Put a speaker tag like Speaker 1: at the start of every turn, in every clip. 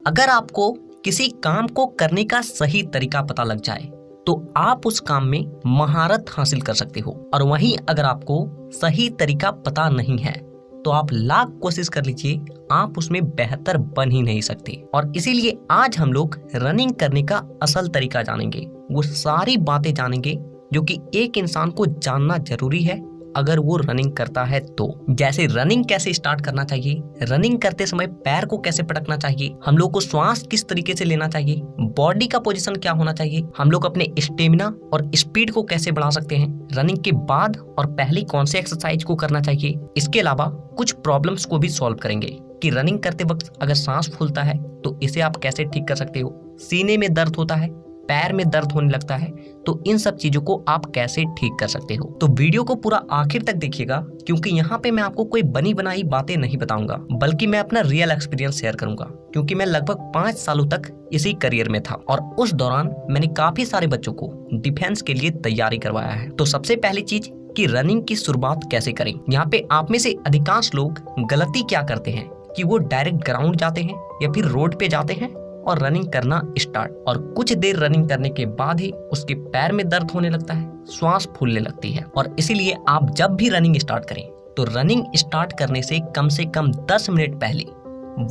Speaker 1: अगर आपको किसी काम को करने का सही तरीका पता लग जाए तो आप उस काम में महारत हासिल कर सकते हो, और वहीं अगर आपको सही तरीका पता नहीं है तो आप लाख कोशिश कर लीजिए, आप उसमें बेहतर बन ही नहीं सकते। और इसीलिए आज हम लोग रनिंग करने का असल तरीका जानेंगे, वो सारी बातें जानेंगे जो कि एक इंसान को जानना जरूरी है अगर वो रनिंग करता है तो। जैसे रनिंग कैसे स्टार्ट करना चाहिए, रनिंग करते समय पैर को कैसे पटकना चाहिए, हम लोग को श्वास किस तरीके से लेना चाहिए, बॉडी का पोजीशन क्या होना चाहिए, हम लोग अपने स्टेमिना और स्पीड को कैसे बढ़ा सकते हैं, रनिंग के बाद और पहले कौन से एक्सरसाइज को करना चाहिए। इसके अलावा कुछ प्रॉब्लम्स को भी सॉल्व करेंगे कि रनिंग करते वक्त अगर सांस फूलता है तो इसे आप कैसे ठीक कर सकते हो, सीने में दर्द होता है, पैर में दर्द होने लगता है, तो इन सब चीजों को आप कैसे ठीक कर सकते हो। तो वीडियो को पूरा आखिर तक देखिएगा, क्योंकि यहाँ पे मैं आपको कोई बनी बनाई बातें नहीं बताऊंगा, बल्कि मैं अपना रियल एक्सपीरियंस शेयर करूंगा, क्योंकि मैं लगभग 5 सालों तक इसी करियर में था और उस दौरान मैंने काफी सारे बच्चों को डिफेंस के लिए तैयारी करवाया है। तो सबसे पहली चीज कि रनिंग की शुरुआत कैसे करें। यहाँ पे आप में से अधिकांश लोग गलती क्या करते हैं कि वो डायरेक्ट ग्राउंड जाते हैं या फिर रोड पे जाते हैं और रनिंग करना स्टार्ट, और कुछ देर रनिंग करने के बाद ही उसके पैर में दर्द होने लगता है, श्वास फूलने लगती है। और इसीलिए आप जब भी रनिंग स्टार्ट करें तो रनिंग स्टार्ट करने से कम 10 मिनट पहले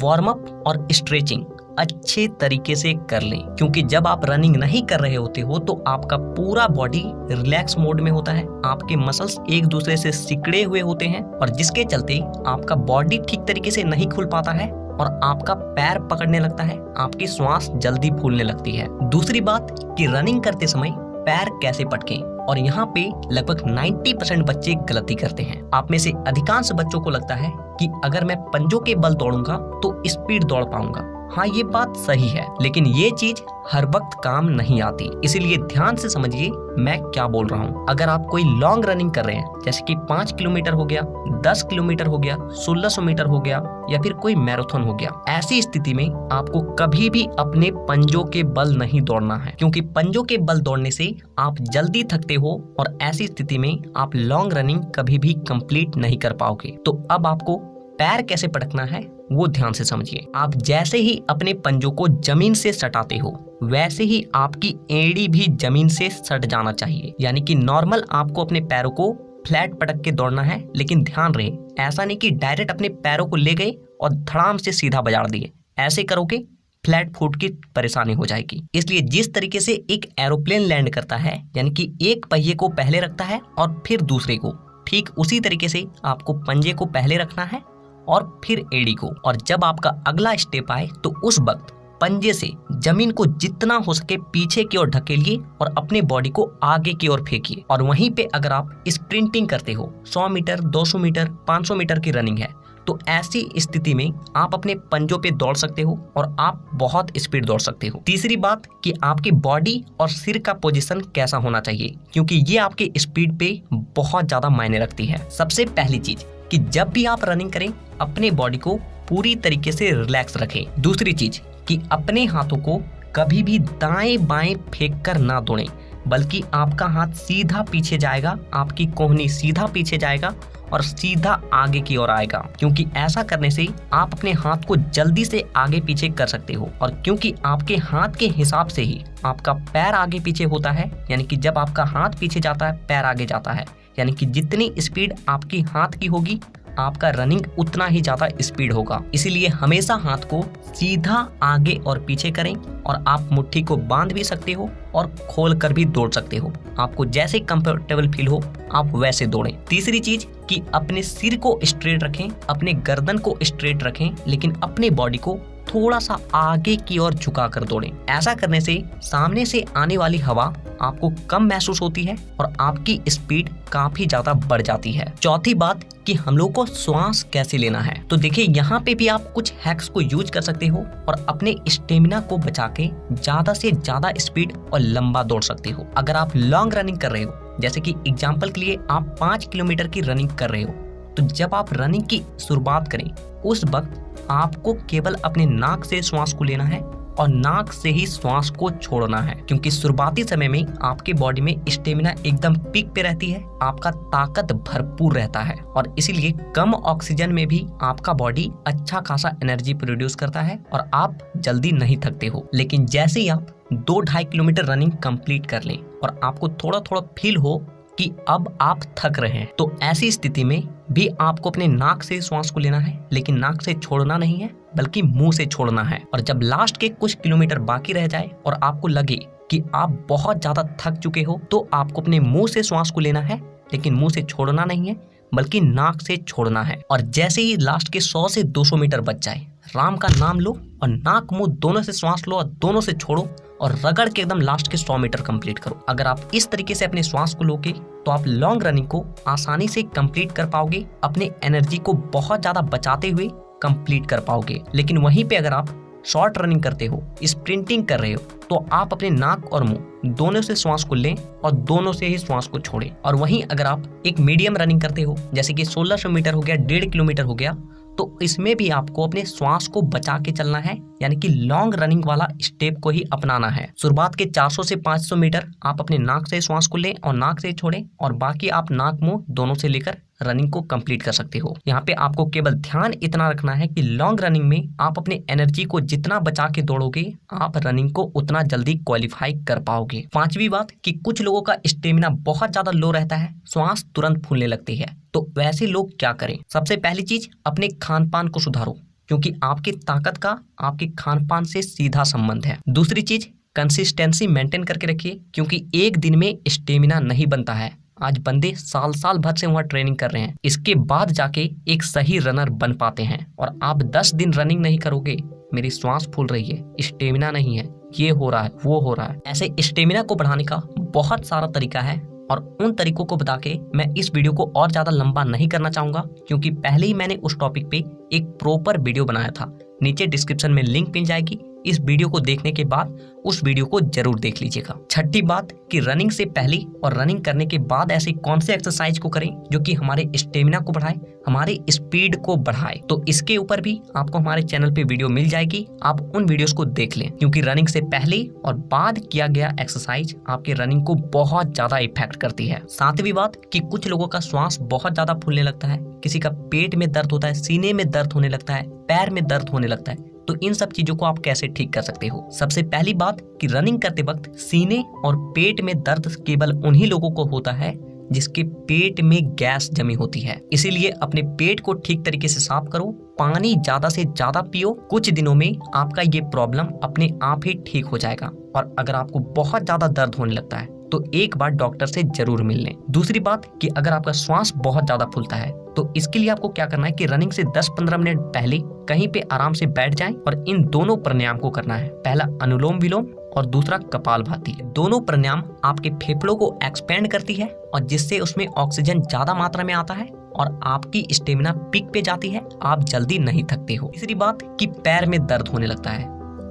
Speaker 1: वार्म अप और स्ट्रेचिंग अच्छे तरीके से कर लें, क्योंकि जब आप रनिंग नहीं कर रहे होते हो तो आपका पूरा बॉडी रिलैक्स मोड में होता है, आपके मसल्स एक दूसरे से सिकड़े हुए होते हैं, और जिसके चलते आपका बॉडी ठीक तरीके से नहीं खुल पाता है और आपका पैर पकड़ने लगता है, आपकी श्वास जल्दी फूलने लगती है। दूसरी बात कि रनिंग करते समय पैर कैसे पटकें, और यहाँ पे लगभग 90% बच्चे गलती करते हैं। आप में से अधिकांश बच्चों को लगता है कि अगर मैं पंजों के बल दौड़ूंगा तो स्पीड दौड़ पाऊंगा। हाँ, ये बात सही है, लेकिन ये चीज हर वक्त काम नहीं आती, इसीलिए ध्यान से समझिए मैं क्या बोल रहा हूँ। अगर आप कोई लॉन्ग रनिंग कर रहे हैं, जैसे कि 5 किलोमीटर हो गया, 10 किलोमीटर हो गया, 1600 मीटर हो गया, या फिर कोई मैराथन हो गया, ऐसी स्थिति में आपको कभी भी अपने पंजों के बल नहीं दौड़ना है, क्योंकि पंजों के बल दौड़ने से आप जल्दी थकते हो और ऐसी स्थिति में आप लॉन्ग रनिंग कभी भी कंप्लीट नहीं कर पाओगे। तो अब आपको पैर कैसे पटकना है वो ध्यान से समझिए। आप जैसे ही अपने पंजों को जमीन से सटाते हो वैसे ही आपकी एड़ी भी जमीन से सट जाना चाहिए, यानी कि नॉर्मल आपको अपने पैरों को फ्लैट पटक के दौड़ना है। लेकिन ध्यान रहे, ऐसा नहीं कि डायरेक्ट अपने पैरों को ले गए और धड़ाम से सीधा बजा दिए, ऐसे करोगे फ्लैट फुट की परेशानी हो जाएगी। इसलिए जिस तरीके से एक एरोप्लेन लैंड करता है, यानी कि एक पहिए को पहले रखता है और फिर दूसरे को, ठीक उसी तरीके से आपको पंजे को पहले रखना है और फिर एड़ी को। और जब आपका अगला स्टेप आए तो उस वक्त पंजे से जमीन को जितना हो सके पीछे की ओर ढकेलिए और अपने बॉडी को आगे की ओर फेंकिए। और वहीं पे अगर आप स्प्रिंटिंग करते हो, 100 मीटर, 200 मीटर, 500 मीटर की रनिंग है, तो ऐसी स्थिति में आप अपने पंजों पे दौड़ सकते हो और आप बहुत स्पीड दौड़ सकते हो। तीसरी बात कि आपकी बॉडी और सिर का पोजीशन कैसा होना चाहिए, क्योंकि ये आपके स्पीड पे बहुत ज्यादा मायने रखती है। सबसे पहली चीज कि जब भी आप रनिंग करें अपने बॉडी को पूरी तरीके से रिलैक्स रखें। दूसरी चीज कि अपने हाथों को कभी भी दाएं बाएं फेंक कर ना दौड़ें, बल्कि आपका हाथ सीधा पीछे जाएगा, आपकी कोहनी सीधा पीछे जाएगा और सीधा आगे की ओर आएगा, क्योंकि ऐसा करने से आप अपने हाथ को जल्दी से आगे पीछे कर सकते हो। और क्योंकि आपके हाथ के हिसाब से ही आपका पैर आगे पीछे होता है, यानी कि जब आपका हाथ पीछे जाता है पैर आगे जाता है, यानी कि जितनी स्पीड आपकी हाथ की होगी आपका रनिंग उतना ही ज्यादा स्पीड होगा। इसीलिए हमेशा हाथ को सीधा आगे और पीछे करें, और आप मुट्ठी को बांध भी सकते हो और खोल कर भी दौड़ सकते हो। आपको जैसे कंफर्टेबल फील हो आप वैसे दौड़ें। तीसरी चीज कि अपने सिर को स्ट्रेट रखें, अपने गर्दन को स्ट्रेट रखें, लेकिन अपने बॉडी को थोड़ा सा आगे की ओर झुका कर दौड़ें। ऐसा करने से सामने से आने वाली हवा आपको कम महसूस होती है और आपकी स्पीड काफी ज्यादा बढ़ जाती है। चौथी बात कि हम लोग को श्वास कैसे लेना है, तो देखिए यहाँ पे भी आप कुछ हैक्स को यूज कर सकते हो और अपने स्टेमिना को बचा के ज्यादा से ज्यादा स्पीड और लंबा दौड़ सकते हो। अगर आप लॉन्ग रनिंग कर रहे हो, जैसे कि एग्जाम्पल के लिए आप 5 किलोमीटर की रनिंग कर रहे हो, तो जब आप रनिंग की शुरुआत करें उस वक्त आपको केवल अपने नाक से श्वास को लेना है और नाक से ही श्वास को छोड़ना है, क्योंकि शुरुआती समय में आपके बॉडी में स्टेमिना एकदम पीक पे रहती है, आपका ताकत भरपूर रहता है और इसीलिए कम ऑक्सीजन में भी आपका बॉडी अच्छा खासा एनर्जी प्रोड्यूस करता है और आप जल्दी नहीं थकते हो। लेकिन जैसे ही आप 2-2.5 किलोमीटर रनिंग कंप्लीट कर लें और आपको थोड़ा थोड़ा फील हो कि अब आप थक रहे हैं, तो ऐसी स्थिति में भी आपको अपने नाक से श्वास को लेना है, लेकिन नाक से छोड़ना नहीं है बल्कि मुंह से छोड़ना है। और जब लास्ट के कुछ किलोमीटर बाकी रह जाए और आपको लगे कि आप बहुत ज्यादा थक चुके हो, तो आपको अपने मुंह से श्वास को लेना है, लेकिन मुंह से छोड़ना नहीं है बल्कि नाक से छोड़ना है। और जैसे ही लास्ट के 100 से 200 मीटर बच जाए, राम का नाम लो और नाक मुंह दोनों से श्वास लो और दोनों से छोड़ो और रगड़ के एकदम लास्ट के 100 मीटर कंप्लीट करो। अगर आप इस तरीके से अपने श्वास को लोगे तो आप लॉन्ग रनिंग को आसानी से कंप्लीट कर पाओगे, अपने एनर्जी को बहुत ज्यादा बचाते हुए कंप्लीट कर पाओगे। लेकिन वहीं पे अगर आप शॉर्ट रनिंग करते हो, स्प्रिंटिंग कर रहे हो, तो आप अपने नाक और मुंह दोनों से श्वास को लें और दोनों से ही श्वास को छोड़ें। और वहीं अगर आप एक मीडियम रनिंग करते हो, जैसे कि 1600 मीटर हो गया, 1.5 किलोमीटर हो गया, तो इसमें भी आपको अपने श्वास को बचा के चलना है, यानी कि लॉन्ग रनिंग वाला स्टेप को ही अपनाना है। शुरुआत के 400 से 500 मीटर आप अपने नाक से श्वास को लें और नाक से छोड़ें और बाकी आप नाक मुंह दोनों से लेकर रनिंग को कंप्लीट कर सकते हो। यहाँ पे आपको केवल ध्यान इतना रखना है कि लॉन्ग रनिंग में आप अपने एनर्जी को जितना बचा के दौड़ोगे, आप रनिंग को उतना जल्दी क्वालिफाई कर पाओगे। 5वीं बात कि कुछ लोगों का स्टेमिना बहुत ज्यादा लो रहता है, श्वास तुरंत फूलने लगती है, तो वैसे लोग क्या करें? सबसे पहली चीज, अपने खान पान को सुधारो, क्योंकि आपकी ताकत का आपके खान पान से सीधा संबंध है। दूसरी चीज, कंसिस्टेंसी मेंटेन करके रखिए, क्योंकि एक दिन में स्टेमिना नहीं बनता है। आज बंदे साल भर से वहाँ ट्रेनिंग कर रहे हैं, इसके बाद जाके एक सही रनर बन पाते हैं। और आप 10 दिन रनिंग नहीं करोगे, मेरी श्वास फूल रही है, स्टेमिना नहीं है, ये हो रहा है, वो हो रहा है, ऐसे स्टेमिना को बढ़ाने का बहुत सारा तरीका है और उन तरीकों को बता के मैं इस वीडियो को और ज्यादा लंबा नहीं करना चाहूंगा, क्योंकि पहले ही मैंने उस टॉपिक पे एक प्रॉपर वीडियो बनाया था। नीचे डिस्क्रिप्शन में लिंक मिल जाएगी, इस वीडियो को देखने के बाद उस वीडियो को जरूर देख लीजिएगा। छठी बात कि रनिंग से पहले और रनिंग करने के बाद ऐसे कौन से एक्सरसाइज को करें जो कि हमारे स्टेमिना को बढ़ाए, हमारे स्पीड को बढ़ाए, तो इसके ऊपर भी आपको हमारे चैनल पे वीडियो मिल जाएगी, आप उन वीडियोस को देख लें, क्योंकि रनिंग से पहले और बाद किया गया एक्सरसाइज आपके रनिंग को बहुत ज्यादा इफेक्ट करती है। 7वीं बात कि कुछ लोगों का श्वास बहुत ज्यादा फूलने लगता है, किसी का पेट में दर्द होता है, सीने में दर्द होने लगता है, पैर में दर्द होने लगता है, तो इन सब चीजों को आप कैसे ठीक कर सकते हो? सबसे पहली बात कि रनिंग करते वक्त सीने और पेट में दर्द केवल उन्हीं लोगों को होता है जिसके पेट में गैस जमी होती है, इसीलिए अपने पेट को ठीक तरीके से साफ करो, पानी ज्यादा से ज्यादा पियो, कुछ दिनों में आपका ये प्रॉब्लम अपने आप ही ठीक हो जाएगा। और अगर आपको बहुत ज्यादा दर्द होने लगता है तो एक बार डॉक्टर से जरूर मिल लें। दूसरी बात कि अगर आपका श्वास बहुत ज्यादा फूलता है तो इसके लिए आपको क्या करना है कि रनिंग से 10-15 मिनट पहले कहीं पे आराम से बैठ जाएं और इन दोनों प्राणायाम को करना है। पहला अनुलोम विलोम और दूसरा कपालभाति। दोनों प्राणायाम आपके फेफड़ों को एक्सपेंड करती है और जिससे उसमें ऑक्सीजन ज्यादा मात्रा में आता है और आपकी स्टेमिना पीक पे जाती है, आप जल्दी नहीं थकते हो। तीसरी बात कि पैर में दर्द होने लगता है,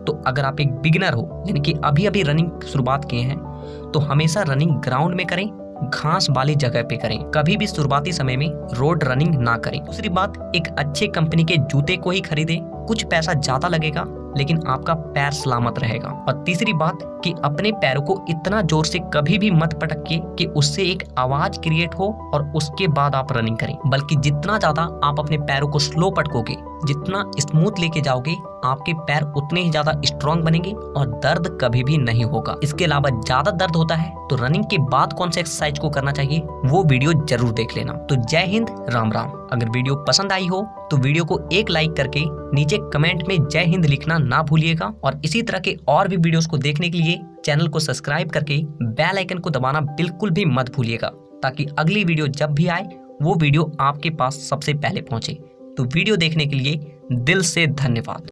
Speaker 1: तो अगर आप एक बिगिनर हो, यानी कि अभी अभी रनिंग शुरुआत किए हैं, तो हमेशा रनिंग ग्राउंड में करें, घास वाली जगह पे करें, कभी भी शुरुआती समय में रोड रनिंग ना करें। दूसरी बात, एक अच्छे कंपनी के जूते को ही खरीदें, कुछ पैसा ज्यादा लगेगा लेकिन आपका पैर सलामत रहेगा। और तीसरी बात कि अपने पैरों को इतना जोर से कभी भी मत पटकिए कि उससे एक आवाज क्रिएट हो और उसके बाद आप रनिंग करें, बल्कि जितना ज्यादा आप अपने पैरों को स्लो पटकोगे, जितना स्मूथ लेके जाओगे, आपके पैर उतने ही ज्यादा स्ट्रांग बनेंगे और दर्द कभी भी नहीं होगा। इसके अलावा ज्यादा दर्द होता है तो रनिंग के बाद कौन से एक्सरसाइज को करना चाहिए वो वीडियो जरूर देख लेना। तो जय हिंद, राम राम। अगर वीडियो पसंद आई हो तो वीडियो को एक लाइक करके नीचे कमेंट में जय हिंद लिखना ना भूलिएगा और इसी तरह के और भी वीडियोस को देखने के लिए चैनल को सब्सक्राइब करके बेल आइकन को दबाना बिल्कुल भी मत भूलिएगा, ताकि अगली वीडियो जब भी आए वो वीडियो आपके पास सबसे पहले पहुंचे। तो वीडियो देखने के लिए दिल से धन्यवाद।